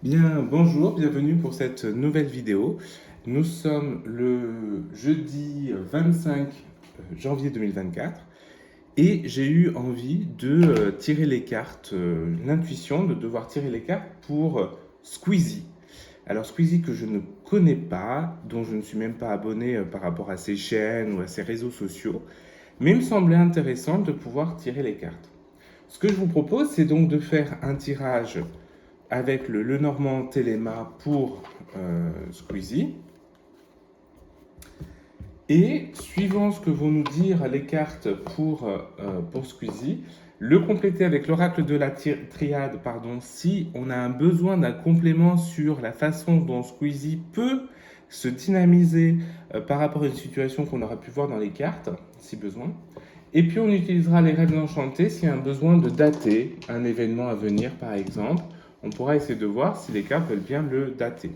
Bien, bonjour, bienvenue pour cette nouvelle vidéo. Nous sommes le jeudi 25 janvier 2024 et j'ai eu envie de tirer les cartes, l'intuition de devoir tirer les cartes pour Squeezie. Alors Squeezie que je ne connais pas, dont je ne suis même pas abonné par rapport à ses chaînes ou à ses réseaux sociaux, mais il me semblait intéressant de pouvoir tirer les cartes. Ce que je vous propose, c'est donc de faire un tirage avec le Lenormand Téléma pour Squeezie. Et suivant ce que vont nous dire les cartes pour Squeezie, le compléter avec l'oracle de la triade, pardon, si on a un besoin d'un complément sur la façon dont Squeezie peut se dynamiser par rapport à une situation qu'on aura pu voir dans les cartes, si besoin. Et puis on utilisera les rêves enchantés s'il y a un besoin de dater un événement à venir, par exemple. On pourra essayer de voir si les cartes veulent bien le dater.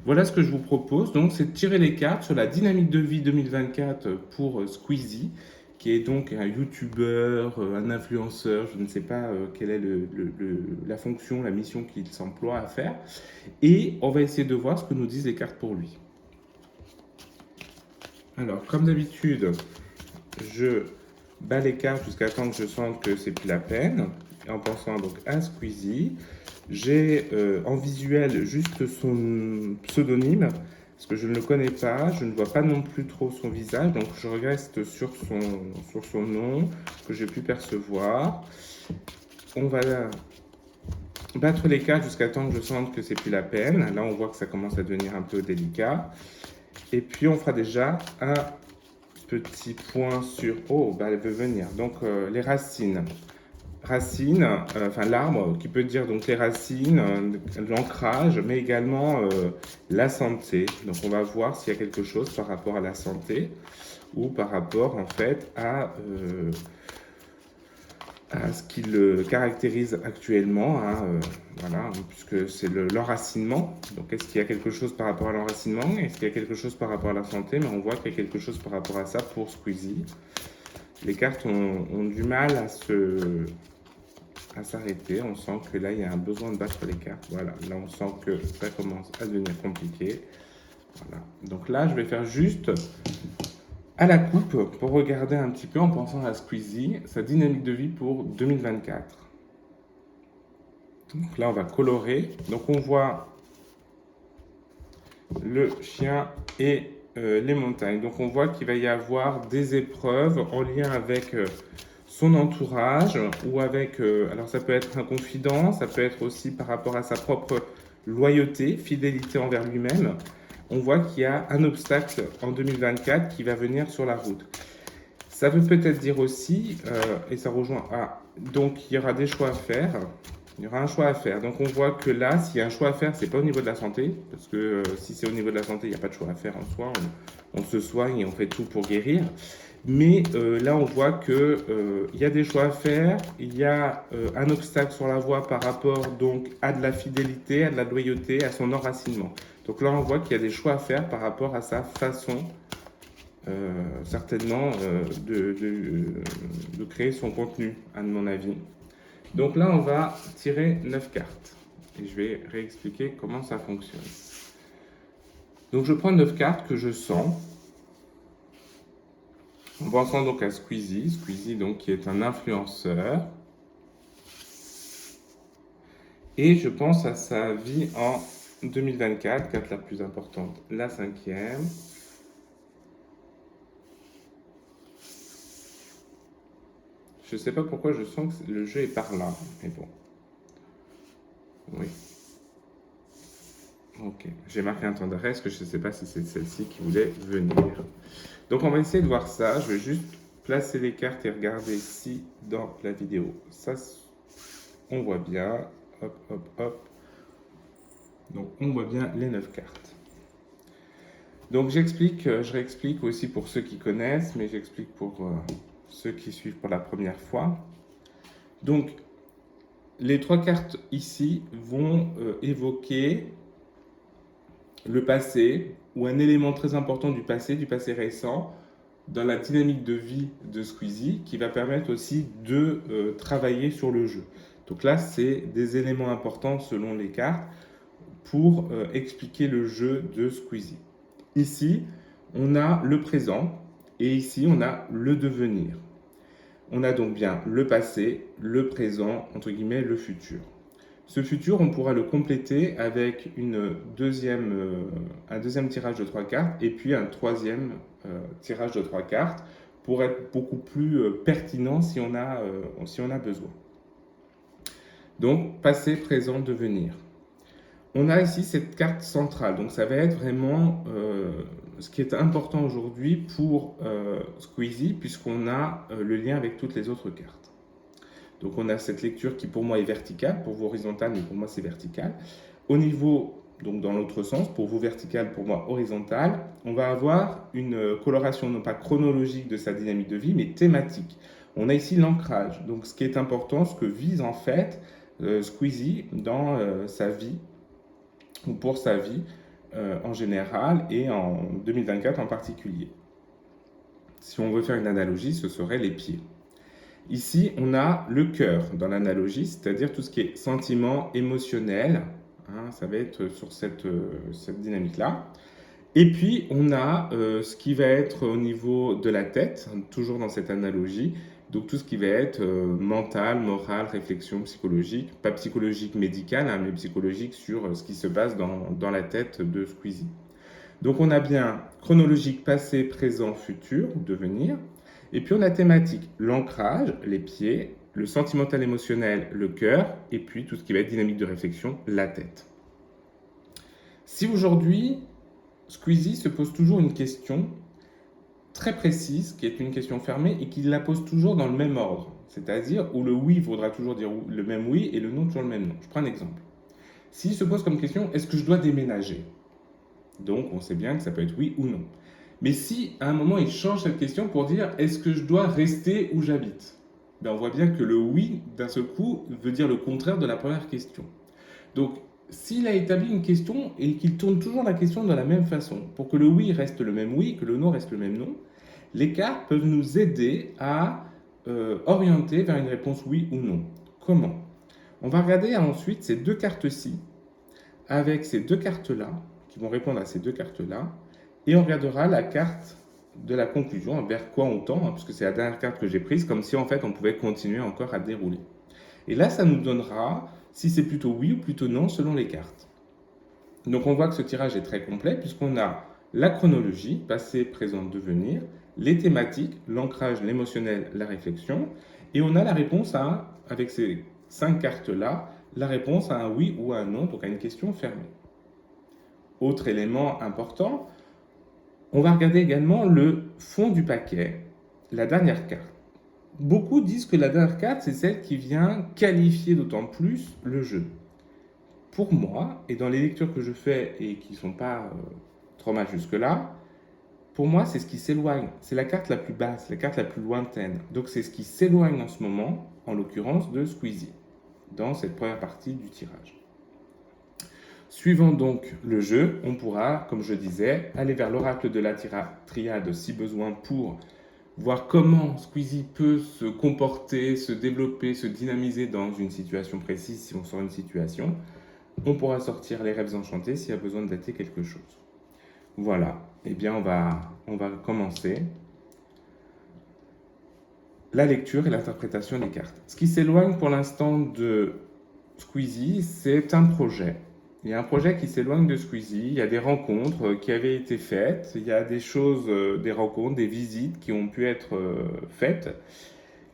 Voilà ce que je vous propose, donc, c'est de tirer les cartes sur la dynamique de vie 2024 pour Squeezie, qui est donc un youtubeur, un influenceur, je ne sais pas quelle est la fonction, la mission qu'il s'emploie à faire. Et on va essayer de voir ce que nous disent les cartes pour lui. Alors, comme d'habitude, je bats les cartes jusqu'à temps que je sente que c'est plus la peine, en pensant donc à Squeezie. J'ai en visuel juste son pseudonyme, parce que je ne le connais pas, je ne vois pas non plus trop son visage, donc je reste sur son nom, que j'ai pu percevoir. On va battre les cartes jusqu'à temps que je sente que c'est plus la peine. Là, on voit que ça commence à devenir un peu délicat. Et puis, on fera déjà un petit point sur... Oh, bah, elle veut venir. Donc, les racines. Racines, enfin l'arbre, qui peut dire donc les racines, l'ancrage, mais également la santé. Donc, on va voir s'il y a quelque chose par rapport à la santé ou par rapport, en fait, à ce qui le caractérise actuellement, hein, voilà, puisque c'est l'enracinement. Donc, est-ce qu'il y a quelque chose par rapport à l'enracinement? Est-ce qu'il y a quelque chose par rapport à la santé? Mais on voit qu'il y a quelque chose par rapport à ça pour Squeezie. Les cartes ont du mal à s'arrêter. On sent que là, il y a un besoin de battre les cartes. Voilà, là, on sent que ça commence à devenir compliqué. Voilà. Donc là, je vais faire juste à la coupe pour regarder un petit peu en pensant à Squeezie, sa dynamique de vie pour 2024. Donc là, on va colorer. Donc on voit le chien et les montagnes. Donc on voit qu'il va y avoir des épreuves en lien avec son entourage ou avec... alors ça peut être un confident, ça peut être aussi par rapport à sa propre loyauté, fidélité envers lui-même. On voit qu'il y a un obstacle en 2024 qui va venir sur la route. Ça veut peut-être dire aussi, et ça rejoint donc il y aura des choix à faire. Il y aura un choix à faire. Donc on voit que là, s'il y a un choix à faire, c'est pas au niveau de la santé, parce que si c'est au niveau de la santé, il n'y a pas de choix à faire en soi. On se soigne et on fait tout pour guérir. Mais là, on voit que il y a des choix à faire. Il y a un obstacle sur la voie par rapport donc à de la fidélité, à de la loyauté, à son enracinement. Donc là, on voit qu'il y a des choix à faire par rapport à sa façon certainement de créer son contenu, à mon avis. Donc là, on va tirer 9 cartes. Et je vais réexpliquer comment ça fonctionne. Donc je prends 9 cartes que je sens. En pensant donc à Squeezie. Squeezie donc, qui est un influenceur. Et je pense à sa vie en 2024, carte la plus importante, la cinquième. Je ne sais pas pourquoi je sens que le jeu est par là, mais bon. Oui. Ok, j'ai marqué un temps d'arrêt parce que je ne sais pas si c'est celle-ci qui voulait venir. Donc on va essayer de voir ça. Je vais juste placer les cartes et regarder si dans la vidéo, ça, on voit bien. Hop, hop, hop. Donc on voit bien les 9 cartes. Donc j'explique, je réexplique aussi pour ceux qui connaissent, mais j'explique pour ceux qui suivent pour la première fois. Donc les 3 cartes ici vont évoquer le passé ou un élément très important du passé récent, dans la dynamique de vie de Squeezie, qui va permettre aussi de travailler sur le jeu. Donc là, c'est des éléments importants selon les cartes pour expliquer le jeu de Squeezie. Ici, on a le présent et ici, on a le devenir. On a donc bien le passé, le présent, entre guillemets, le futur. Ce futur, on pourra le compléter avec un deuxième tirage de 3 cartes et puis un troisième tirage de 3 cartes pour être beaucoup plus pertinent si on a besoin. Donc, passé, présent, devenir. On a ici cette carte centrale, donc ça va être vraiment ce qui est important aujourd'hui pour Squeezie, puisqu'on a le lien avec toutes les autres cartes. Donc on a cette lecture qui pour moi est verticale, pour vous horizontale, mais pour moi c'est vertical. Au niveau, donc dans l'autre sens, pour vous verticale, pour moi horizontale, on va avoir une coloration non pas chronologique de sa dynamique de vie, mais thématique. On a ici l'ancrage, donc ce qui est important, ce que vise en fait Squeezie dans sa vie, ou pour sa vie en général et en 2024 en particulier. Si on veut faire une analogie, ce serait les pieds. Ici, on a le cœur dans l'analogie, c'est-à-dire tout ce qui est sentiment émotionnel. Hein, ça va être sur cette dynamique-là. Et puis, on a ce qui va être au niveau de la tête, toujours dans cette analogie. Donc, tout ce qui va être mental, moral, réflexion psychologique, pas psychologique médicale, hein, mais psychologique sur ce qui se passe dans la tête de Squeezie. Donc, on a bien chronologique, passé, présent, futur, devenir. Et puis, on a thématique, l'ancrage, les pieds, le sentimental émotionnel, le cœur, et puis tout ce qui va être dynamique de réflexion, la tête. Si aujourd'hui, Squeezie se pose toujours une question très précise, qui est une question fermée, et qu'il la pose toujours dans le même ordre, c'est-à-dire où le oui vaudra toujours dire le même oui et le non toujours le même non. Je prends un exemple. S'il se pose comme question, est-ce que je dois déménager? Donc, on sait bien que ça peut être oui ou non. Mais si, à un moment, il change cette question pour dire, est-ce que je dois rester où j'habite? Ben, on voit bien que le oui, d'un seul coup, veut dire le contraire de la première question. Donc, s'il a établi une question et qu'il tourne toujours la question de la même façon, pour que le oui reste le même oui, que le non reste le même non, les cartes peuvent nous aider à orienter vers une réponse oui ou non. Comment? On va regarder ensuite ces deux cartes-ci, avec ces deux cartes-là, qui vont répondre à ces deux cartes-là, et on regardera la carte de la conclusion, vers quoi on tend, hein, puisque c'est la dernière carte que j'ai prise, comme si en fait on pouvait continuer encore à dérouler. Et là, ça nous donnera si c'est plutôt oui ou plutôt non selon les cartes. Donc on voit que ce tirage est très complet, puisqu'on a la chronologie, passé, présent, devenir, les thématiques, l'ancrage, l'émotionnel, la réflexion, et on a la réponse avec ces 5 cartes-là, la réponse à un oui ou à un non, donc à une question fermée. Autre élément important, on va regarder également le fond du paquet, la dernière carte. Beaucoup disent que la dernière carte, c'est celle qui vient qualifier d'autant plus le jeu. Pour moi, et dans les lectures que je fais et qui ne sont pas trop mal jusque-là, pour moi, c'est ce qui s'éloigne. C'est la carte la plus basse, la carte la plus lointaine. Donc c'est ce qui s'éloigne en ce moment, en l'occurrence de Squeezie, dans cette première partie du tirage. Suivant donc le jeu, on pourra, comme je disais, aller vers l'oracle de la triade si besoin pour voir comment Squeezie peut se comporter, se développer, se dynamiser dans une situation précise si on sort une situation. On pourra sortir les rêves enchantés s'il y a besoin de dater quelque chose. Voilà, eh bien on va commencer la lecture et l'interprétation des cartes. Ce qui s'éloigne pour l'instant de Squeezie, c'est un projet. Il y a un projet qui s'éloigne de Squeezie, il y a des rencontres qui avaient été faites, il y a des choses, des rencontres, des visites qui ont pu être faites,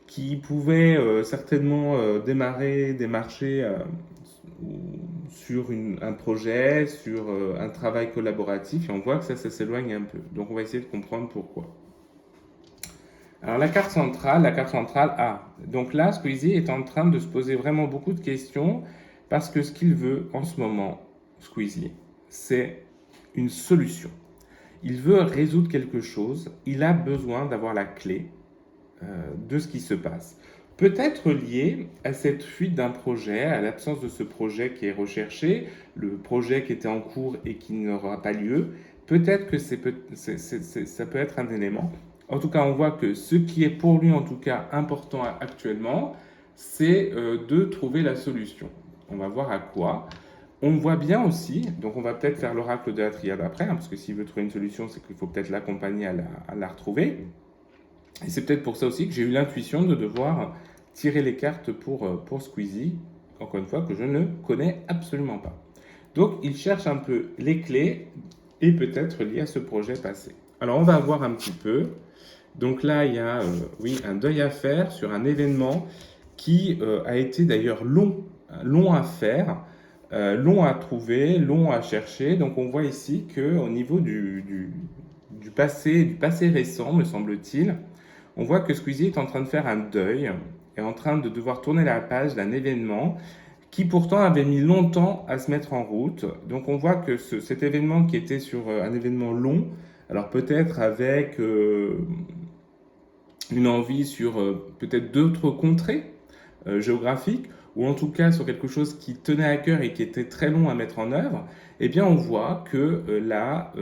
qui pouvaient certainement démarcher sur un projet, sur un travail collaboratif, et on voit que ça s'éloigne un peu. Donc on va essayer de comprendre pourquoi. Alors la carte centrale A. Donc là, Squeezie est en train de se poser vraiment beaucoup de questions, parce que ce qu'il veut en ce moment, Squeezie, c'est une solution. Il veut résoudre quelque chose, il a besoin d'avoir la clé de ce qui se passe. Peut-être lié à cette fuite d'un projet, à l'absence de ce projet qui est recherché, le projet qui était en cours et qui n'aura pas lieu. Peut-être que ça peut être un élément. En tout cas, on voit que ce qui est pour lui en tout cas important actuellement, c'est de trouver la solution. On va voir à quoi. On voit bien aussi, donc on va peut-être faire l'oracle de la triade après, hein, parce que s'il veut trouver une solution, c'est qu'il faut peut-être l'accompagner à la retrouver. Et c'est peut-être pour ça aussi que j'ai eu l'intuition de devoir tirer les cartes pour Squeezie, encore une fois, que je ne connais absolument pas. Donc il cherche un peu les clés et peut-être lié à ce projet passé. Alors on va voir un petit peu. Donc là, il y a oui, un deuil à faire sur un événement qui a été d'ailleurs long à faire, long à trouver, long à chercher. Donc on voit ici qu'au niveau du passé récent, me semble-t-il, on voit que Squeezie est en train de faire un deuil, est en train de devoir tourner la page d'un événement qui pourtant avait mis longtemps à se mettre en route. Donc on voit que cet événement qui était sur un événement long, alors peut-être avec une envie sur peut-être d'autres contrées géographiques, ou en tout cas sur quelque chose qui tenait à cœur et qui était très long à mettre en œuvre, eh bien on voit que là,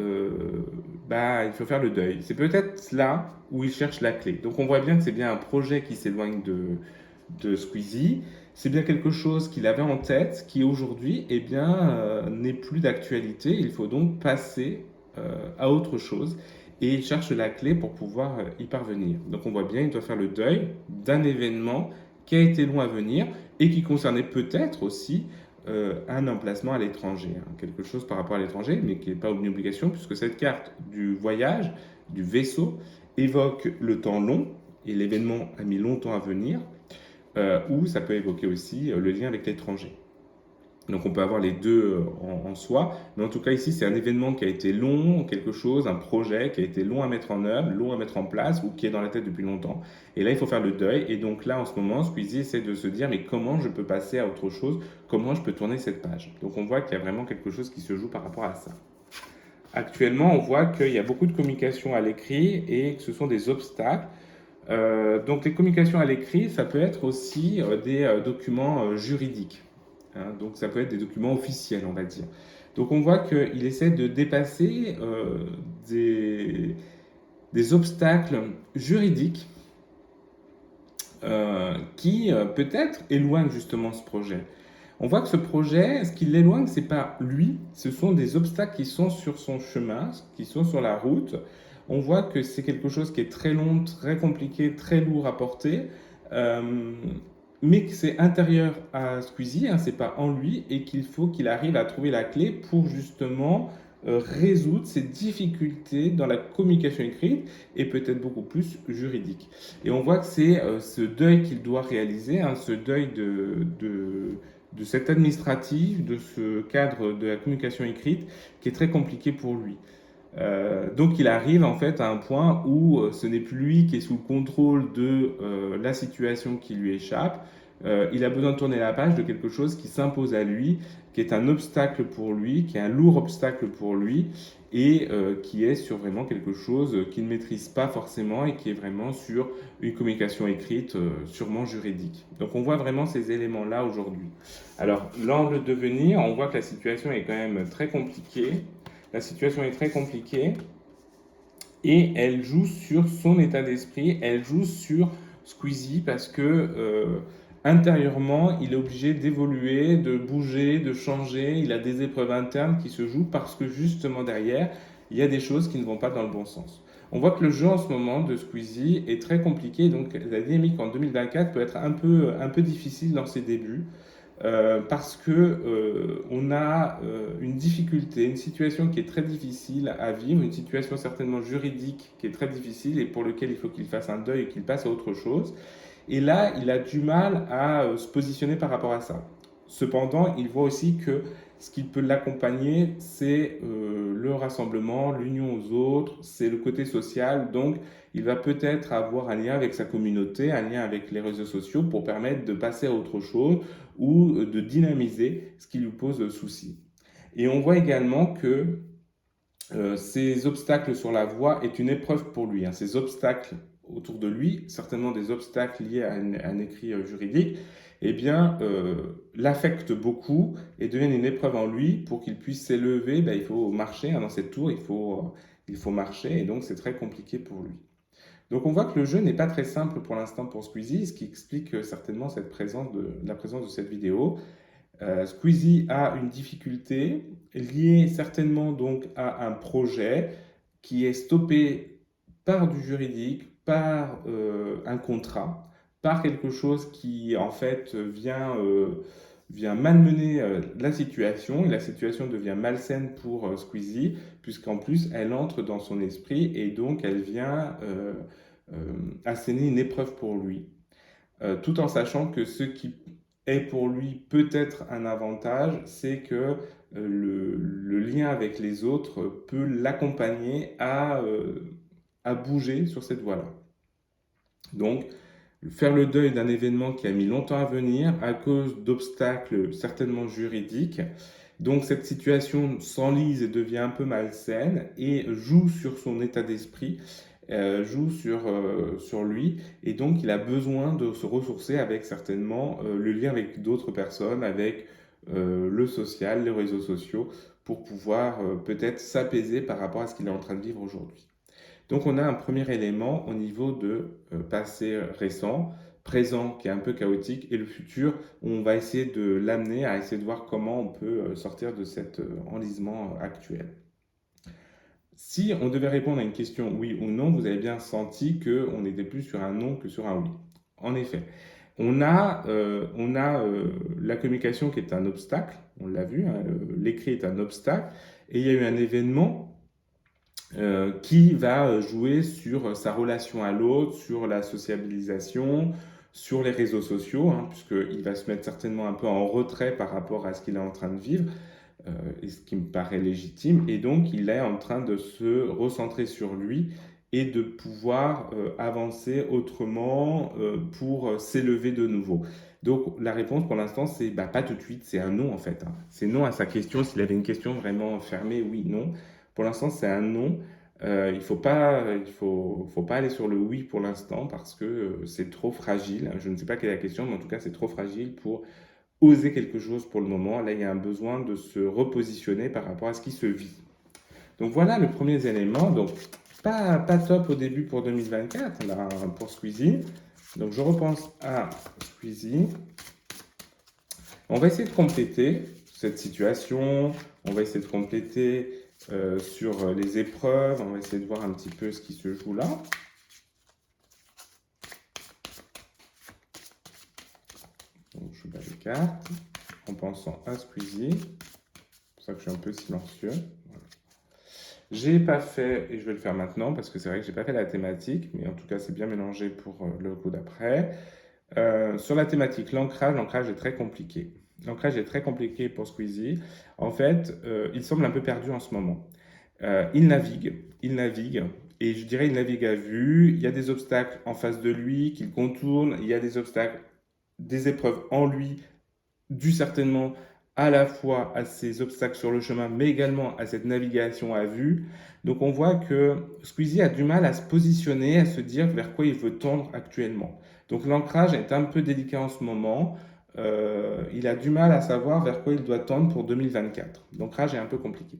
bah, il faut faire le deuil. C'est peut-être là où il cherche la clé. Donc on voit bien que c'est bien un projet qui s'éloigne de Squeezie. C'est bien quelque chose qu'il avait en tête, qui aujourd'hui eh bien, n'est plus d'actualité. Il faut donc passer à autre chose et il cherche la clé pour pouvoir y parvenir. Donc on voit bien, il doit faire le deuil d'un événement qui a été long à venir et qui concernait peut-être aussi un emplacement à l'étranger, hein, quelque chose par rapport à l'étranger, mais qui n'est pas une obligation, puisque cette carte du voyage, du vaisseau, évoque le temps long, et l'événement a mis longtemps à venir, ou ça peut évoquer aussi le lien avec l'étranger. Donc on peut avoir les deux en soi, mais en tout cas ici c'est un événement qui a été long, quelque chose, un projet qui a été long à mettre en œuvre, long à mettre en place ou qui est dans la tête depuis longtemps. Et là il faut faire le deuil. Et donc là en ce moment Squeezie essaie de se dire mais comment je peux passer à autre chose, comment je peux tourner cette page. Donc on voit qu'il y a vraiment quelque chose qui se joue par rapport à ça. Actuellement on voit qu'il y a beaucoup de communication à l'écrit et que ce sont des obstacles. Donc les communications à l'écrit ça peut être aussi des documents juridiques. Hein, donc ça peut être des documents officiels, on va dire. Donc on voit qu'il essaie de dépasser des obstacles juridiques qui peut-être éloignent justement ce projet. On voit que ce projet, ce qui l'éloigne, c'est pas lui, ce sont des obstacles qui sont sur son chemin, qui sont sur la route. On voit que c'est quelque chose qui est très long, très compliqué, très lourd à porter. Euh, mais que c'est intérieur à Squeezie, hein, c'est pas en lui, et qu'il faut qu'il arrive à trouver la clé pour justement résoudre ces difficultés dans la communication écrite et peut-être beaucoup plus juridique. Et on voit que c'est ce deuil qu'il doit réaliser, hein, ce deuil de cet administratif, de ce cadre de la communication écrite qui est très compliqué pour lui. Donc il arrive en fait à un point où ce n'est plus lui qui est sous le contrôle de la situation qui lui échappe. Il a besoin de tourner la page de quelque chose qui s'impose à lui, qui est un obstacle pour lui, qui est un lourd obstacle pour lui, et qui est sur vraiment quelque chose qu'il ne maîtrise pas forcément et qui est vraiment sur une communication écrite sûrement juridique. Donc on voit vraiment ces éléments-là aujourd'hui. Alors l'angle de venir, on voit que la situation est quand même très compliquée. La situation est très compliquée et elle joue sur son état d'esprit, elle joue sur Squeezie parce que intérieurement, il est obligé d'évoluer, de bouger, de changer. Il a des épreuves internes qui se jouent parce que justement derrière, il y a des choses qui ne vont pas dans le bon sens. On voit que le jeu en ce moment de Squeezie est très compliqué, donc la dynamique en 2024 peut être un peu difficile dans ses débuts. Parce que on a une difficulté, une situation qui est très difficile à vivre, une situation certainement juridique qui est très difficile et pour lequel il faut qu'il fasse un deuil et qu'il passe à autre chose. Et là, il a du mal à se positionner par rapport à ça. Cependant, il voit aussi que ce qui peut l'accompagner, c'est le rassemblement, l'union aux autres, c'est le côté social. Donc, il va peut-être avoir un lien avec sa communauté, un lien avec les réseaux sociaux pour permettre de passer à autre chose ou de dynamiser ce qui lui pose souci. Et on voit également que ces obstacles sur la voie est une épreuve pour lui. Hein. Ces obstacles autour de lui, certainement des obstacles liés à un écrit juridique, eh bien, l'affectent beaucoup et deviennent une épreuve en lui. Pour qu'il puisse s'élever, ben, il faut marcher hein, dans cette tour, il faut marcher, et donc c'est très compliqué pour lui. Donc on voit que le jeu n'est pas très simple pour l'instant pour Squeezie, ce qui explique certainement la présence de cette vidéo. Squeezie a une difficulté liée certainement donc à un projet qui est stoppé par du juridique, par un contrat, par quelque chose qui en fait vient malmener la situation, et la situation devient malsaine pour Squeezie, puisqu'en plus elle entre dans son esprit et donc elle vient asséner une épreuve pour lui. Tout en sachant que ce qui est pour lui peut-être un avantage, c'est que le lien avec les autres peut l'accompagner à bouger sur cette voie-là. Donc, faire le deuil d'un événement qui a mis longtemps à venir à cause d'obstacles certainement juridiques. Donc cette situation s'enlise et devient un peu malsaine et joue sur son état d'esprit, joue sur lui, et donc il a besoin de se ressourcer avec certainement le lien avec d'autres personnes, avec le social, les réseaux sociaux, pour pouvoir peut-être s'apaiser par rapport à ce qu'il est en train de vivre aujourd'hui. Donc on a un premier élément au niveau de passé récent, présent qui est un peu chaotique, et le futur où on va essayer de l'amener à essayer de voir comment on peut sortir de cet enlisement actuel. Si on devait répondre à une question oui ou non, vous avez bien senti qu'on était plus sur un non que sur un oui. En effet, on a la communication qui est un obstacle, on l'a vu, hein, l'écrit est un obstacle, et il y a eu un événement qui va jouer sur sa relation à l'autre, sur la sociabilisation, sur les réseaux sociaux, hein, puisqu'il va se mettre certainement un peu en retrait par rapport à ce qu'il est en train de vivre, et ce qui me paraît légitime, et donc il est en train de se recentrer sur lui et de pouvoir avancer autrement pour s'élever de nouveau. Donc la réponse pour l'instant c'est pas tout de suite, c'est un non en fait. Hein. C'est non à sa question, s'il avait une question vraiment fermée, oui, non. Pour l'instant c'est un non. Il faut pas aller sur le oui pour l'instant parce que c'est trop fragile. Je ne sais pas quelle est la question, mais en tout cas c'est trop fragile pour oser quelque chose pour le moment. Là il y a un besoin de se repositionner par rapport à ce qui se vit. Donc voilà le premier élément. Donc pas top au début pour 2024 là, pour Squeezie. Donc je repense à Squeezie. On va essayer de compléter cette situation. On va essayer de compléter sur les épreuves. On va essayer de voir un petit peu ce qui se joue là. Donc je bats les cartes en pensant à Squeezie. C'est pour ça que je suis un peu silencieux. Voilà. J'ai pas fait, et je vais le faire maintenant, parce que c'est vrai que j'ai pas fait la thématique, mais en tout cas c'est bien mélangé pour le coup d'après. Sur la thématique, l'ancrage est très compliqué. L'ancrage est très compliqué pour Squeezie. En fait, il semble un peu perdu en ce moment. Il navigue, et je dirais il navigue à vue. Il y a des obstacles en face de lui qu'il contourne, il y a des obstacles, des épreuves en lui, dû certainement à la fois à ces obstacles sur le chemin, mais également à cette navigation à vue. Donc on voit que Squeezie a du mal à se positionner, à se dire vers quoi il veut tendre actuellement. Donc l'ancrage est un peu délicat en ce moment. Il a du mal à savoir vers quoi il doit tendre pour 2024. L'ancrage est un peu compliqué.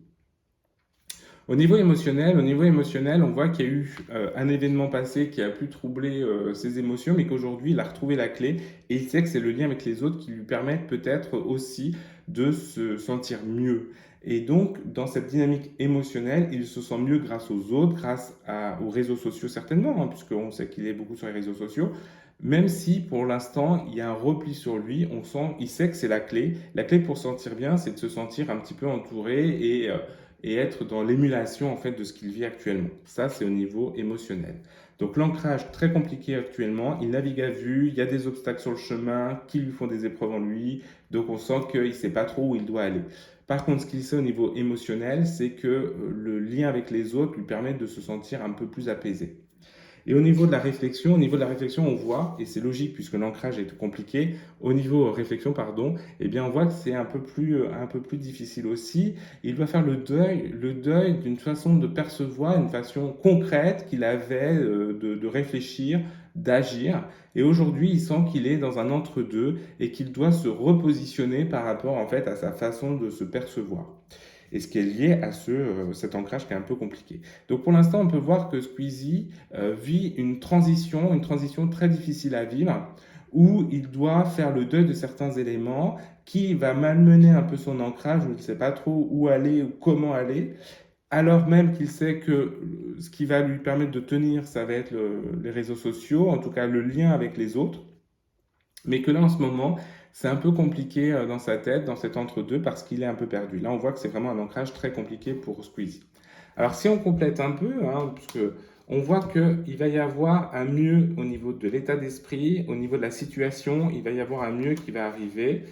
Au niveau émotionnel, on voit qu'il y a eu un événement passé qui a pu troubler ses émotions, mais qu'aujourd'hui, il a retrouvé la clé et il sait que c'est le lien avec les autres qui lui permettent peut-être aussi de se sentir mieux. Et donc, dans cette dynamique émotionnelle, il se sent mieux grâce aux autres, grâce aux réseaux sociaux certainement, hein, puisqu'on sait qu'il est beaucoup sur les réseaux sociaux. Même si pour l'instant il y a un repli sur lui, il sait que c'est la clé. La clé pour se sentir bien, c'est de se sentir un petit peu entouré et être dans l'émulation en fait de ce qu'il vit actuellement. Ça, c'est au niveau émotionnel. Donc l'ancrage très compliqué actuellement, il navigue à vue, il y a des obstacles sur le chemin qui lui font des épreuves en lui, donc on sent qu'il ne sait pas trop où il doit aller. Par contre, ce qu'il sait au niveau émotionnel, c'est que le lien avec les autres lui permet de se sentir un peu plus apaisé. Et au niveau de la réflexion, on voit, et c'est logique puisque l'ancrage est compliqué, au niveau réflexion, pardon, eh bien on voit que c'est un peu plus difficile aussi. Il doit faire le deuil d'une façon de percevoir, une façon concrète qu'il avait de réfléchir, d'agir. Et aujourd'hui, il sent qu'il est dans un entre-deux et qu'il doit se repositionner par rapport en fait à sa façon de se percevoir. Et ce qui est lié à cet ancrage qui est un peu compliqué. Donc pour l'instant, on peut voir que Squeezie vit une transition très difficile à vivre, où il doit faire le deuil de certains éléments qui va malmener un peu son ancrage, où il ne sait pas trop où aller ou comment aller, alors même qu'il sait que ce qui va lui permettre de tenir, ça va être les réseaux sociaux, en tout cas le lien avec les autres, mais que là en ce moment, c'est un peu compliqué dans sa tête, dans cet entre-deux, parce qu'il est un peu perdu. Là, on voit que c'est vraiment un ancrage très compliqué pour Squeezie. Alors si on complète un peu, hein, parce que on voit qu'il va y avoir un mieux au niveau de l'état d'esprit, au niveau de la situation, il va y avoir un mieux qui va arriver.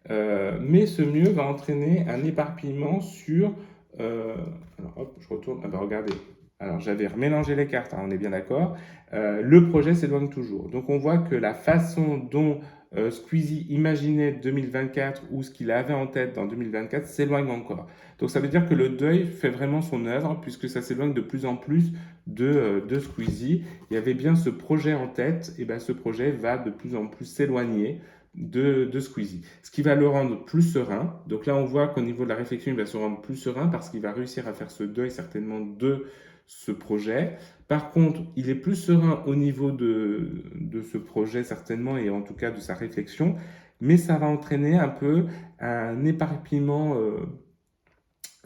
Mais ce mieux va entraîner un éparpillement sur... alors hop, je retourne. Ah bah regardez. Alors j'avais remélangé les cartes, hein, on est bien d'accord. Le projet s'éloigne toujours. Donc on voit que la façon dont Squeezie imaginait 2024 ou ce qu'il avait en tête dans 2024 s'éloigne encore. Donc ça veut dire que le deuil fait vraiment son œuvre puisque ça s'éloigne de plus en plus de Squeezie. Il y avait bien ce projet en tête, et ben ce projet va de plus en plus s'éloigner de Squeezie. Ce qui va le rendre plus serein. Donc là, on voit qu'au niveau de la réflexion, il va se rendre plus serein parce qu'il va réussir à faire ce deuil certainement de ce projet. Par contre, il est plus serein au niveau de ce projet certainement et en tout cas de sa réflexion, mais ça va entraîner un peu un éparpillement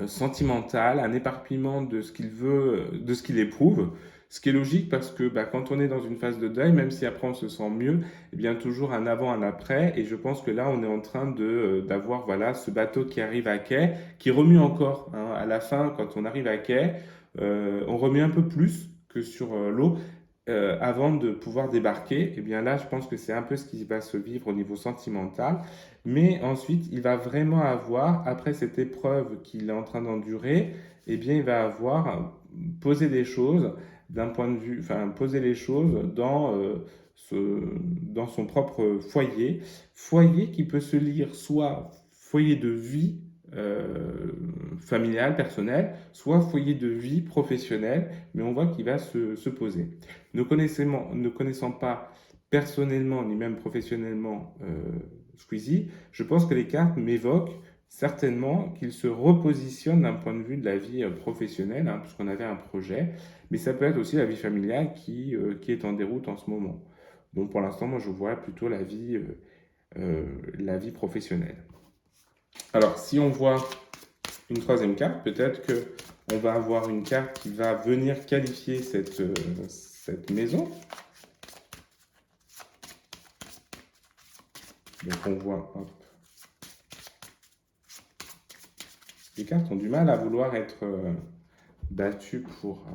sentimental, un éparpillement de ce qu'il veut, de ce qu'il éprouve. Ce qui est logique parce que bah, quand on est dans une phase de deuil, même si après on se sent mieux, eh bien toujours un avant, un après. Et je pense que là, on est en train d'avoir voilà, ce bateau qui arrive à quai, qui remue encore. Hein. À la fin, quand on arrive à quai, on remue un peu plus que sur l'eau avant de pouvoir débarquer. Et bien là, je pense que c'est un peu ce qui va se vivre au niveau sentimental. Mais ensuite, il va vraiment avoir, après cette épreuve qu'il est en train d'endurer, eh bien, il va avoir posé des choses d'un point de vue, enfin, poser les choses dans son propre foyer. Foyer qui peut se lire soit foyer de vie familial, personnel, soit foyer de vie professionnel, mais on voit qu'il va se poser. Ne connaissant pas personnellement ni même professionnellement Squeezie, je pense que les cartes m'évoquent certainement qu'il se repositionne d'un point de vue de la vie professionnelle, hein, puisqu'on avait un projet, mais ça peut être aussi la vie familiale qui est en déroute en ce moment. Donc pour l'instant, moi je vois plutôt la vie professionnelle. Alors si on voit une troisième carte, peut-être que on va avoir une carte qui va venir qualifier cette maison. Donc on voit, hop. Les cartes ont du mal à vouloir être battues pour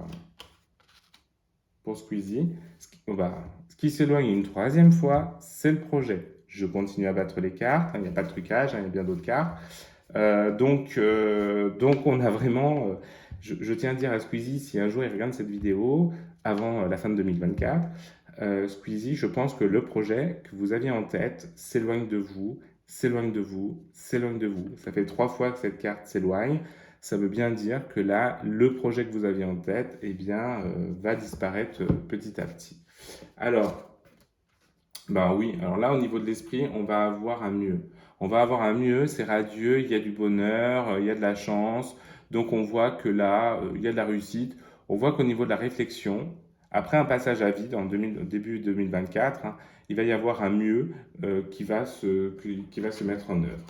Squeezie. Ce qui s'éloigne une troisième fois, c'est le projet. Je continue à battre les cartes, hein, il n'y a pas de trucage, hein, il y a bien d'autres cartes. Donc on a vraiment... je tiens à dire à Squeezie, si un jour il regarde cette vidéo, avant la fin de 2024, Squeezie, je pense que le projet que vous aviez en tête s'éloigne de vous, s'éloigne de vous, s'éloigne de vous. Ça fait 3 fois que cette carte s'éloigne. Ça veut bien dire que là, le projet que vous aviez en tête, eh bien, va disparaître petit à petit. Alors, bah oui, alors là, au niveau de l'esprit, on va avoir un mieux. On va avoir un mieux, c'est radieux, il y a du bonheur, il y a de la chance. Donc on voit que là, il y a de la réussite. On voit qu'au niveau de la réflexion, après un passage à vide en début 2024, hein, il va y avoir un mieux qui va se mettre en œuvre.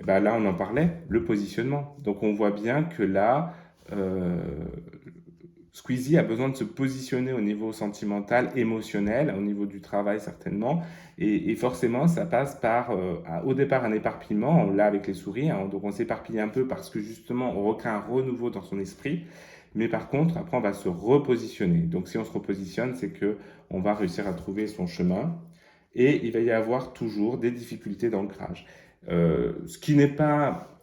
Et ben là, on en parlait, le positionnement. Donc on voit bien que là, euh, Squeezie a besoin de se positionner au niveau sentimental, émotionnel, au niveau du travail certainement. Et forcément, ça passe par, au départ, un éparpillement. On l'a avec les souris, hein, donc on s'éparpille un peu parce que justement, on recrée un renouveau dans son esprit. Mais par contre, après, on va se repositionner. Donc si on se repositionne, c'est que on va réussir à trouver son chemin. Et il va y avoir toujours des difficultés d'ancrage. Ce qui n'est pas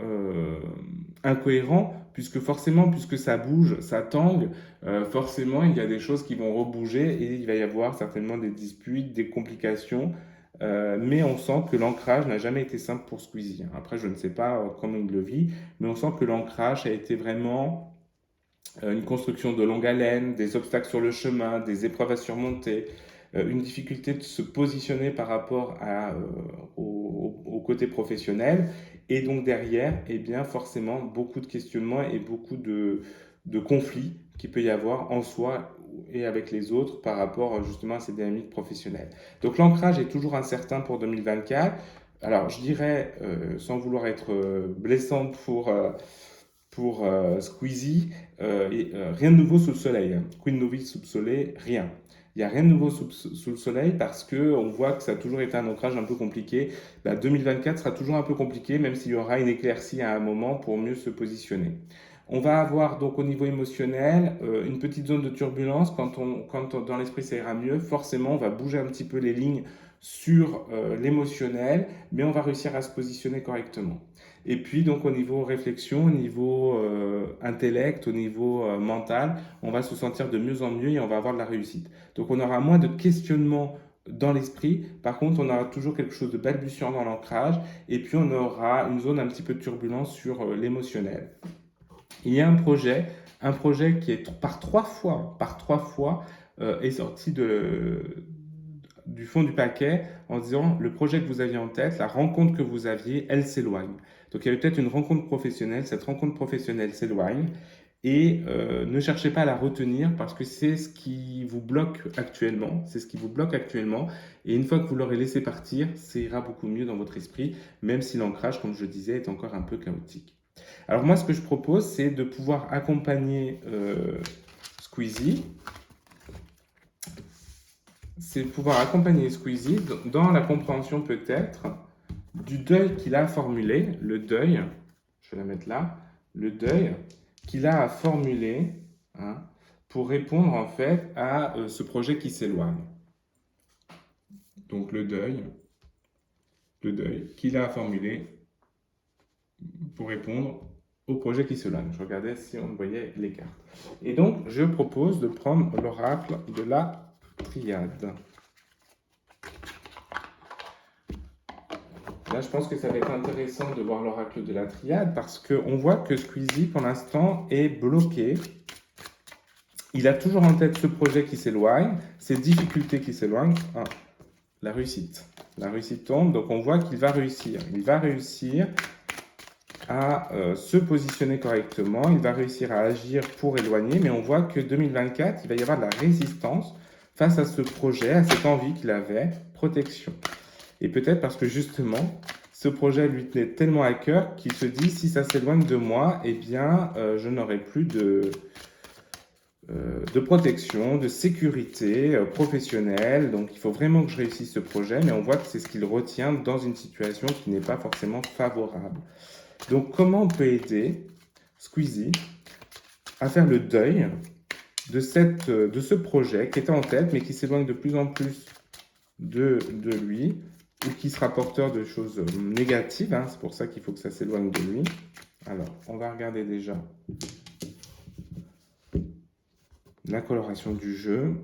euh, incohérent, puisque forcément, puisque ça bouge, ça tangue, forcément, il y a des choses qui vont rebouger et il va y avoir certainement des disputes, des complications. Mais on sent que l'ancrage n'a jamais été simple pour Squeezie. Après, je ne sais pas comment il le vit, mais on sent que l'ancrage a été vraiment une construction de longue haleine, des obstacles sur le chemin, des épreuves à surmonter, une difficulté de se positionner par rapport au côté professionnel. Et donc derrière, eh bien forcément, beaucoup de questionnements et beaucoup de conflits qu'il peut y avoir en soi et avec les autres par rapport justement à ces dynamiques professionnelles. Donc l'ancrage est toujours incertain pour 2024. Alors je dirais, sans vouloir être blessante pour Squeezie, rien de nouveau sous le soleil, hein. Queen Novice sous le soleil, rien. Il n'y a rien de nouveau sous le soleil parce qu'on voit que ça a toujours été un ancrage un peu compliqué. 2024 sera toujours un peu compliqué, même s'il y aura une éclaircie à un moment pour mieux se positionner. On va avoir donc au niveau émotionnel une petite zone de turbulence. Quand dans l'esprit ça ira mieux, forcément on va bouger un petit peu les lignes sur l'émotionnel, mais on va réussir à se positionner correctement. Et puis donc au niveau réflexion, au niveau intellect, au niveau mental, on va se sentir de mieux en mieux et on va avoir de la réussite. Donc on aura moins de questionnements dans l'esprit, par contre on aura toujours quelque chose de balbutiant dans l'ancrage et puis on aura une zone un petit peu de turbulence sur l'émotionnel. Il y a un projet qui est par trois fois est sorti du fond du paquet en disant le projet que vous aviez en tête, la rencontre que vous aviez, elle s'éloigne. Donc il y avait peut-être une rencontre professionnelle, cette rencontre professionnelle s'éloigne et ne cherchez pas à la retenir parce que c'est ce qui vous bloque actuellement, c'est ce qui vous bloque actuellement et une fois que vous l'aurez laissé partir, ça ira beaucoup mieux dans votre esprit, même si l'ancrage, comme je le disais, est encore un peu chaotique. Alors moi, ce que je propose, c'est de pouvoir accompagner Squeezie. C'est de pouvoir accompagner Squeezie dans la compréhension peut-être du deuil qu'il a formulé, le deuil, je vais la mettre là, le deuil qu'il a à formuler hein, pour répondre en fait à ce projet qui s'éloigne. Donc le deuil qu'il a à formuler pour répondre au projet qui s'éloigne. Je regardais si on voyait les cartes. Et donc, je propose de prendre l'oracle de la triade. Là, je pense que ça va être intéressant de voir l'oracle de la triade parce qu'on voit que Squeezie, pour l'instant, est bloqué. Il a toujours en tête ce projet qui s'éloigne, ces difficultés qui s'éloignent. Ah, la réussite. La réussite tombe, donc on voit qu'il va réussir. Il va réussir à se positionner correctement, il va réussir à agir pour éloigner, mais on voit que 2024, il va y avoir de la résistance face à ce projet, à cette envie qu'il avait, protection. Et peut-être parce que justement, ce projet lui tenait tellement à cœur qu'il se dit, si ça s'éloigne de moi, eh bien, je n'aurai plus de protection, de sécurité professionnelle. Donc, il faut vraiment que je réussisse ce projet, mais on voit que c'est ce qu'il retient dans une situation qui n'est pas forcément favorable. Donc, comment on peut aider Squeezie à faire le deuil de ce projet qui était en tête, mais qui s'éloigne de plus en plus de lui, ou qui sera porteur de choses négatives, hein, c'est pour ça qu'il faut que ça s'éloigne de lui. Alors, on va regarder déjà la coloration du jeu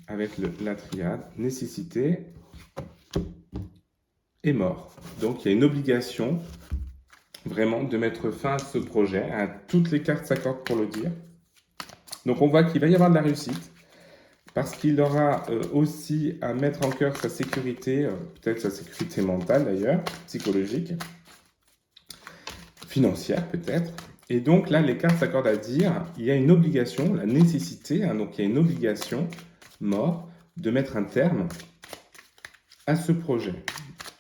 avec la triade, nécessité et mort. Donc, il y a une obligation vraiment de mettre fin à ce projet. Hein, toutes les cartes s'accordent pour le dire. Donc on voit qu'il va y avoir de la réussite parce qu'il aura aussi à mettre en cœur sa sécurité, peut-être sa sécurité mentale d'ailleurs, psychologique, financière peut-être. Et donc là, les cartes s'accordent à dire il y a une obligation, la nécessité, hein, donc il y a une obligation, mort, de mettre un terme à ce projet.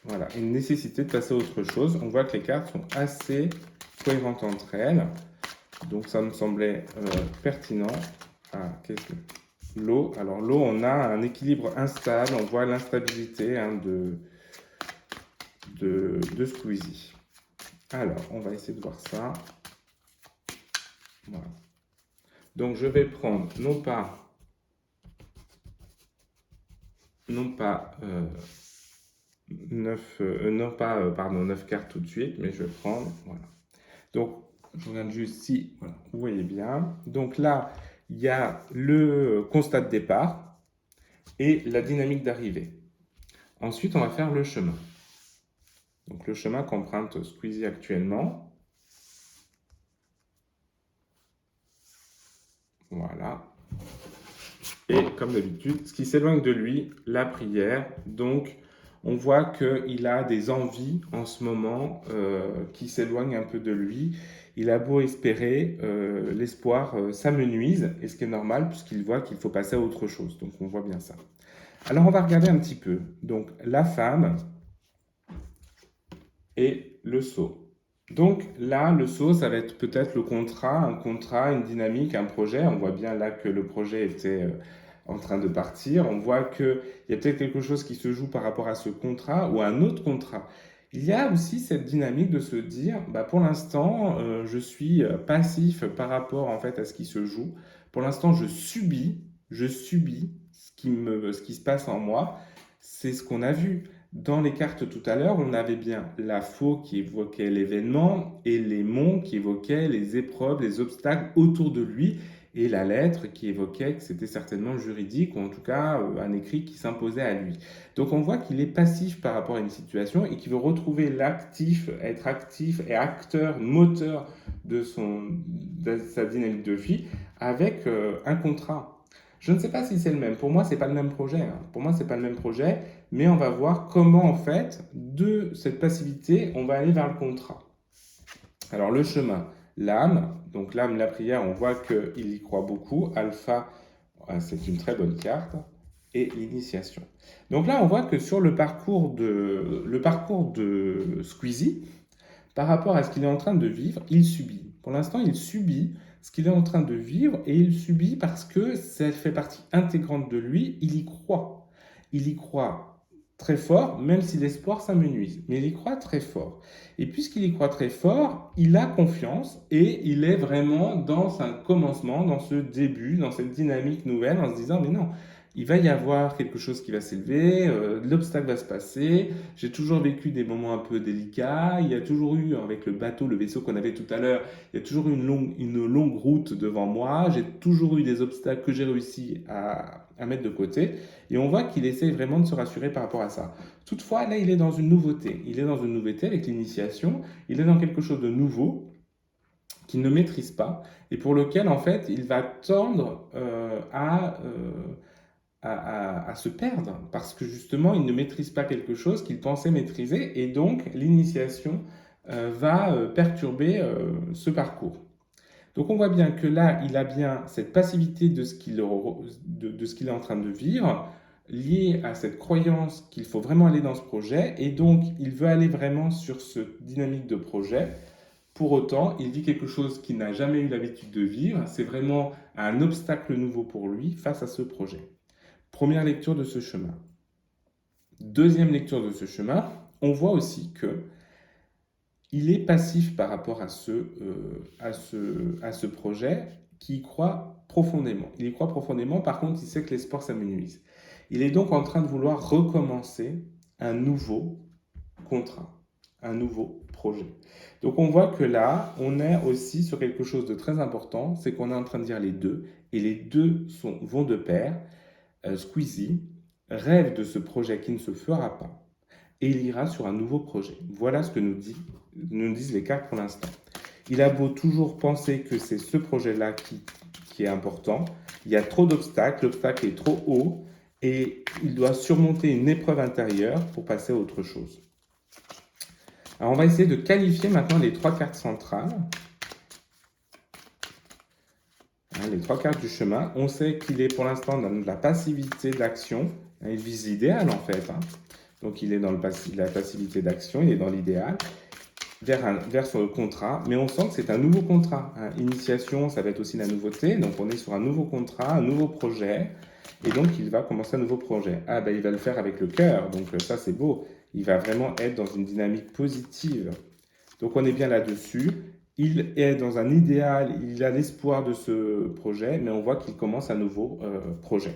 Voilà, une nécessité de passer à autre chose. On voit que les cartes sont assez cohérentes entre elles. Donc ça me semblait pertinent. Ah, qu'est-ce que... L'eau. Alors l'eau, on a un équilibre instable. On voit l'instabilité hein, de Squeezie. Alors, on va essayer de voir ça. Voilà. Donc je vais prendre non pas 9 cartes tout de suite, mais je vais prendre, voilà. Donc, je regarde juste si, voilà, vous voyez bien. Donc là, il y a le constat de départ et la dynamique d'arrivée. Ensuite, on va faire le chemin. Donc le chemin qu'emprunte Squeezie actuellement. Voilà. Et comme d'habitude, ce qui s'éloigne de lui, la prière. Donc, On voit qu'il a des envies en ce moment qui s'éloignent un peu de lui. Il a beau espérer, l'espoir s'amenuise, et ce qui est normal puisqu'il voit qu'il faut passer à autre chose. Donc on voit bien ça. Alors on va regarder un petit peu. Donc la femme et le sceau. Donc là, le saut, ça va être peut-être le contrat, un contrat, une dynamique, un projet. On voit bien là que le projet était en train de partir. On voit qu'il y a peut-être quelque chose qui se joue par rapport à ce contrat ou à un autre contrat. Il y a aussi cette dynamique de se dire, bah, pour l'instant, je suis passif par rapport en fait à ce qui se joue. Pour l'instant, je subis ce qui se passe en moi. C'est ce qu'on a vu. Dans les cartes tout à l'heure, on avait bien la faux qui évoquait l'événement et les monts qui évoquaient les épreuves, les obstacles autour de lui et la lettre qui évoquait que c'était certainement juridique ou en tout cas un écrit qui s'imposait à lui. Donc on voit qu'il est passif par rapport à une situation et qu'il veut retrouver l'actif, être actif et acteur, moteur de sa dynamique de vie avec un contrat. Je ne sais pas si c'est le même. Pour moi, c'est pas le même projet. Hein. Pour moi, c'est pas le même projet, mais on va voir comment, en fait, de cette passivité, on va aller vers le contrat. Alors, le chemin, l'âme. Donc, l'âme, la prière, on voit qu'il y croit beaucoup. Alpha, c'est une très bonne carte. Et l'initiation. Donc là, on voit que sur le parcours de Squeezie, par rapport à ce qu'il est en train de vivre, il subit. Pour l'instant, il subit ce qu'il est en train de vivre et il subit parce que ça fait partie intégrante de lui, il y croit. Il y croit très fort, même si l'espoir s'amenuise, mais il y croit très fort. Et puisqu'il y croit très fort, il a confiance et il est vraiment dans un commencement, dans ce début, dans cette dynamique nouvelle, en se disant, mais non, il va y avoir quelque chose qui va s'élever, l'obstacle va se passer, j'ai toujours vécu des moments un peu délicats, il y a toujours eu, avec le bateau, le vaisseau qu'on avait tout à l'heure, il y a toujours eu une longue route devant moi, j'ai toujours eu des obstacles que j'ai réussi à mettre de côté, et on voit qu'il essaie vraiment de se rassurer par rapport à ça. Toutefois, là, il est dans une nouveauté, il est dans une nouveauté avec l'initiation, il est dans quelque chose de nouveau, qu'il ne maîtrise pas, et pour lequel, en fait, il va tendre à se perdre parce que justement il ne maîtrise pas quelque chose qu'il pensait maîtriser et donc l'initiation va perturber ce parcours. Donc on voit bien que là il a bien cette passivité de ce qu'il est en train de vivre liée à cette croyance qu'il faut vraiment aller dans ce projet et donc il veut aller vraiment sur cette dynamique de projet. Pour autant, il vit quelque chose qu'il n'a jamais eu l'habitude de vivre. C'est vraiment un obstacle nouveau pour lui face à ce projet. Première lecture de ce chemin. Deuxième lecture de ce chemin, on voit aussi que il est passif par rapport à ce projet qui y croit profondément. Il y croit profondément, par contre, il sait que l'espoir s'amenuise. Il est donc en train de vouloir recommencer un nouveau contrat, un nouveau projet. Donc on voit que là, on est aussi sur quelque chose de très important, c'est qu'on est en train de dire les deux, et les deux vont de pair. Squeezie rêve de ce projet qui ne se fera pas et il ira sur un nouveau projet. Voilà ce que nous disent les cartes pour l'instant. Il a beau toujours penser que c'est ce projet-là qui est important, il y a trop d'obstacles, l'obstacle est trop haut et il doit surmonter une épreuve intérieure pour passer à autre chose. Alors on va essayer de qualifier maintenant les trois cartes centrales. Les trois cartes du chemin. On sait qu'il est pour l'instant dans la passivité d'action. Il vise l'idéal en fait. Donc il est dans la passivité d'action, il est dans l'idéal, vers son contrat. Mais on sent que c'est un nouveau contrat. Initiation, ça va être aussi la nouveauté. Donc on est sur un nouveau contrat, un nouveau projet. Et donc il va commencer un nouveau projet. Ah ben il va le faire avec le cœur. Donc ça c'est beau. Il va vraiment être dans une dynamique positive. Donc on est bien là-dessus. Il est dans un idéal, il a l'espoir de ce projet, mais on voit qu'il commence un nouveau projet.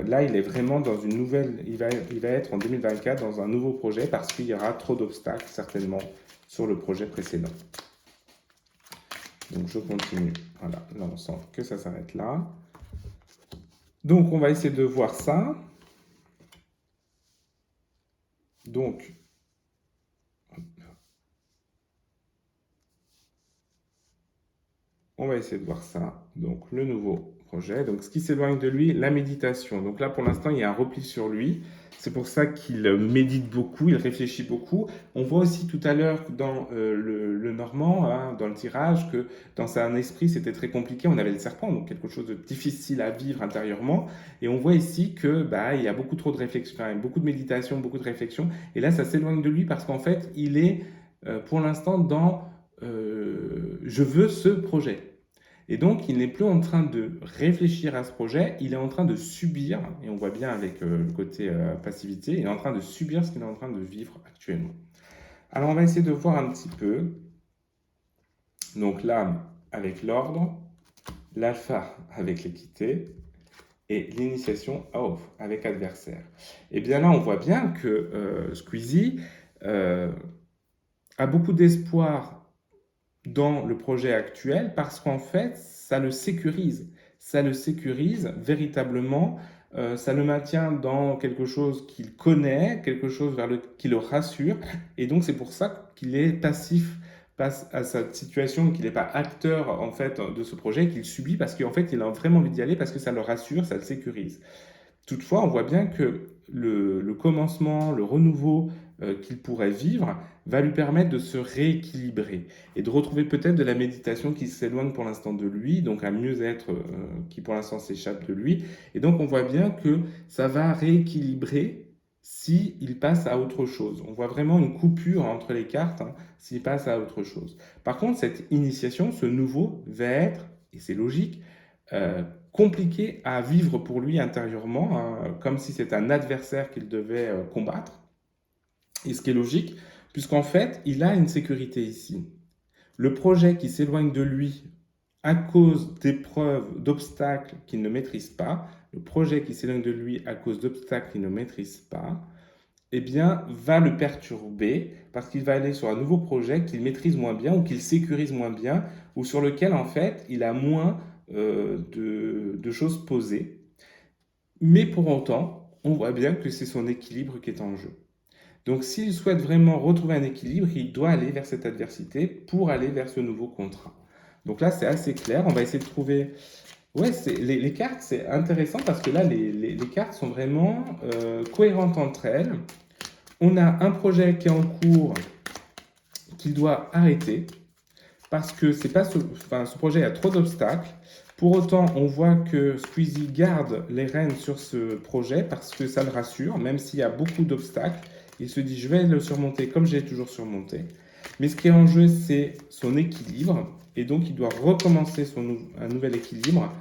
Là, il est vraiment dans une nouvelle, il va être en 2024 dans un nouveau projet parce qu'il y aura trop d'obstacles certainement sur le projet précédent. Donc je continue. Voilà, là on sent que ça s'arrête là. Donc on va essayer de voir ça. Donc, on va essayer de voir ça. Donc le nouveau projet. Donc, ce qui s'éloigne de lui, la méditation. Donc là, pour l'instant, il y a un repli sur lui. C'est pour ça qu'il médite beaucoup, il réfléchit beaucoup. On voit aussi tout à l'heure dans le Normand, hein, dans le tirage, que dans son esprit, c'était très compliqué. On avait le serpent, donc quelque chose de difficile à vivre intérieurement. Et on voit ici que il y a beaucoup trop de réflexion, enfin, beaucoup de méditation, beaucoup de réflexion. Et là, ça s'éloigne de lui parce qu'en fait, il est pour l'instant dans je veux ce projet. Et donc, il n'est plus en train de réfléchir à ce projet, il est en train de subir, et on voit bien avec le côté passivité, il est en train de subir ce qu'il est en train de vivre actuellement. Alors, on va essayer de voir un petit peu. Donc, l'âme avec l'ordre, l'alpha avec l'équité, et l'initiation off avec adversaire. Et bien là, on voit bien que Squeezie a beaucoup d'espoir dans le projet actuel parce qu'en fait, ça le sécurise. Ça le sécurise véritablement, ça le maintient dans quelque chose qu'il connaît, quelque chose qui le rassure. Et donc, c'est pour ça qu'il est passif face à cette situation, qu'il n'est pas acteur en fait de ce projet, qu'il subit parce qu'en fait, il a vraiment envie d'y aller parce que ça le rassure, ça le sécurise. Toutefois, on voit bien que le commencement, le renouveau qu'il pourrait vivre va lui permettre de se rééquilibrer et de retrouver peut-être de la méditation qui s'éloigne pour l'instant de lui, donc un mieux-être qui pour l'instant s'échappe de lui. Et donc on voit bien que ça va rééquilibrer s'il passe à autre chose. On voit vraiment une coupure entre les cartes s'il passe à autre chose. Par contre, cette initiation, ce nouveau, va être, et c'est logique, compliqué à vivre pour lui intérieurement, hein, comme si c'était un adversaire qu'il devait combattre. Et ce qui est logique, puisqu'en fait, il a une sécurité ici. Le projet qui s'éloigne de lui à cause d'épreuves, d'obstacles qu'il ne maîtrise pas, le projet qui s'éloigne de lui à cause d'obstacles qu'il ne maîtrise pas, eh bien, va le perturber parce qu'il va aller sur un nouveau projet qu'il maîtrise moins bien ou qu'il sécurise moins bien ou sur lequel, en fait, il a moins de choses posées. Mais pour autant, on voit bien que c'est son équilibre qui est en jeu. Donc, s'il souhaite vraiment retrouver un équilibre, il doit aller vers cette adversité pour aller vers ce nouveau contrat. Donc là, c'est assez clair. On va essayer de trouver. Ouais, les cartes, c'est intéressant parce que là, les cartes sont vraiment cohérentes entre elles. On a un projet qui est en cours qu'il doit arrêter parce que c'est pas ce projet a trop d'obstacles. Pour autant, on voit que Squeezie garde les rênes sur ce projet parce que ça le rassure, même s'il y a beaucoup d'obstacles. Il se dit, je vais le surmonter comme j'ai toujours surmonté. Mais ce qui est en jeu, c'est son équilibre. Et donc, il doit recommencer un nouvel équilibre.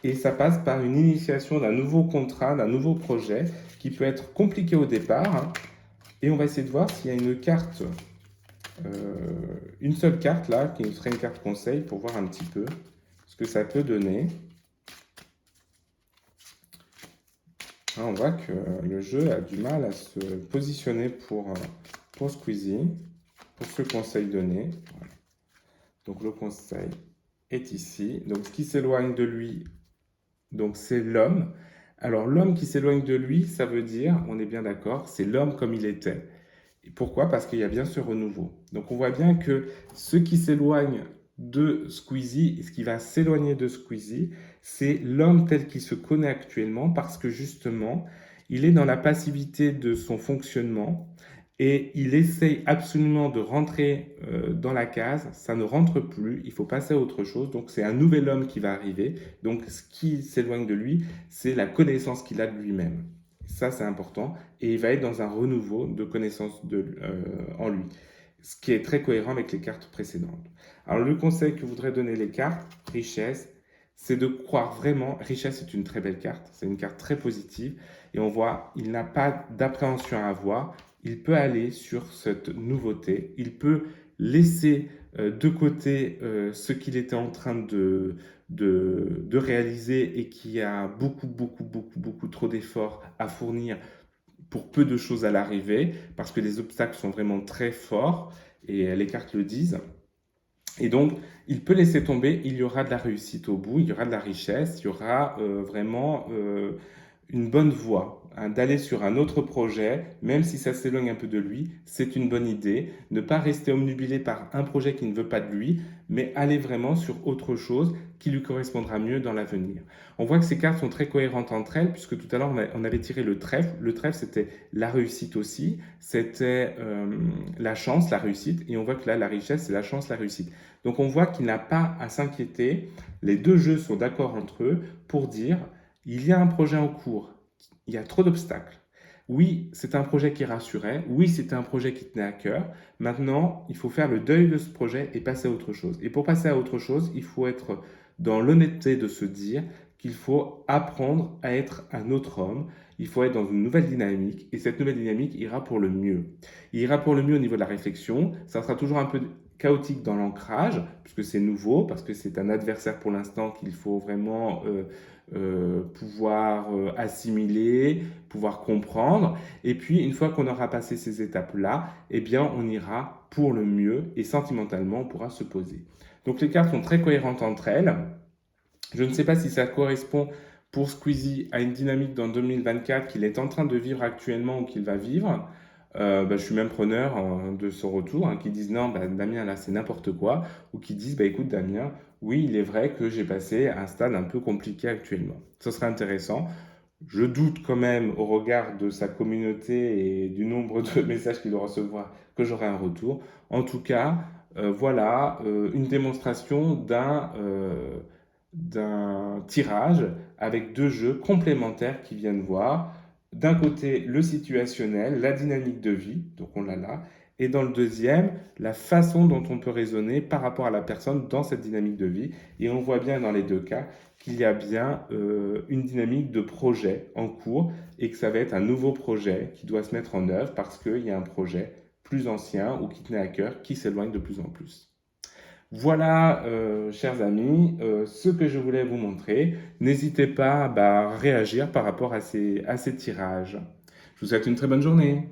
Et ça passe par une initiation d'un nouveau contrat, d'un nouveau projet, qui peut être compliqué au départ. Et on va essayer de voir s'il y a une carte, une seule carte là, qui serait une carte conseil, pour voir un petit peu ce que ça peut donner. On voit que le jeu a du mal à se positionner pour Squeezie, pour ce conseil donné. Voilà. Donc le conseil est ici. Donc ce qui s'éloigne de lui, donc c'est l'homme. Alors l'homme qui s'éloigne de lui, ça veut dire, on est bien d'accord, c'est l'homme comme il était. Et pourquoi? Parce qu'il y a bien ce renouveau. Donc on voit bien que ce qui s'éloigne de Squeezie, ce qui va s'éloigner de Squeezie, c'est l'homme tel qu'il se connaît actuellement parce que justement, il est dans la passivité de son fonctionnement et il essaye absolument de rentrer dans la case, ça ne rentre plus, il faut passer à autre chose, donc c'est un nouvel homme qui va arriver, donc ce qui s'éloigne de lui, c'est la connaissance qu'il a de lui-même. Ça, c'est important, et il va être dans un renouveau de connaissance en lui, ce qui est très cohérent avec les cartes précédentes. Alors, le conseil que voudraient donner les cartes, richesse, c'est de croire vraiment, richesse est une très belle carte, c'est une carte très positive, et on voit, il n'a pas d'appréhension à avoir, il peut aller sur cette nouveauté, il peut laisser de côté ce qu'il était en train de réaliser et qui a beaucoup trop d'efforts à fournir pour peu de choses à l'arrivée, parce que les obstacles sont vraiment très forts, et les cartes le disent. Et donc, il peut laisser tomber, il y aura de la réussite au bout, il y aura de la richesse, il y aura vraiment une bonne voie, hein, d'aller sur un autre projet, même si ça s'éloigne un peu de lui, c'est une bonne idée. Ne pas rester omnubilé par un projet qui ne veut pas de lui, mais aller vraiment sur autre chose qui lui correspondra mieux dans l'avenir. On voit que ces cartes sont très cohérentes entre elles, puisque tout à l'heure on avait tiré le trèfle. Le trèfle, c'était la réussite aussi, c'était la chance, la réussite, et on voit que là, la richesse, c'est la chance, la réussite. Donc on voit qu'il n'a pas à s'inquiéter. Les deux jeux sont d'accord entre eux pour dire il y a un projet en cours, il y a trop d'obstacles. Oui, c'est un projet qui rassurait, oui, c'était un projet qui tenait à cœur. Maintenant, il faut faire le deuil de ce projet et passer à autre chose. Et pour passer à autre chose, il faut être dans l'honnêteté de se dire qu'il faut apprendre à être un autre homme, il faut être dans une nouvelle dynamique, et cette nouvelle dynamique ira pour le mieux. Il ira pour le mieux au niveau de la réflexion, ça sera toujours un peu chaotique dans l'ancrage, puisque c'est nouveau, parce que c'est un adversaire pour l'instant qu'il faut vraiment pouvoir assimiler, pouvoir comprendre. Et puis, une fois qu'on aura passé ces étapes-là, eh bien, on ira pour le mieux et sentimentalement, on pourra se poser. Donc, les cartes sont très cohérentes entre elles. Je ne sais pas si ça correspond pour Squeezie à une dynamique dans 2024 qu'il est en train de vivre actuellement ou qu'il va vivre. Je suis même preneur de son retour, hein, qui disent non, Damien, là, c'est n'importe quoi, ou qui disent, écoute, Damien, oui, il est vrai que j'ai passé un stade un peu compliqué actuellement. Ce serait intéressant. Je doute quand même, au regard de sa communauté et du nombre de messages qu'il doit recevoir, que j'aurai un retour. En tout cas, voilà une démonstration d'un tirage avec deux jeux complémentaires qui viennent voir d'un côté le situationnel, la dynamique de vie, donc on l'a là, et dans le deuxième, la façon dont on peut raisonner par rapport à la personne dans cette dynamique de vie. Et on voit bien dans les deux cas qu'il y a bien une dynamique de projet en cours et que ça va être un nouveau projet qui doit se mettre en œuvre parce qu'il y a un projet plus ancien ou qui tenait à cœur qui s'éloigne de plus en plus. Voilà, chers amis, ce que je voulais vous montrer. N'hésitez pas à réagir par rapport à ces tirages. Je vous souhaite une très bonne journée.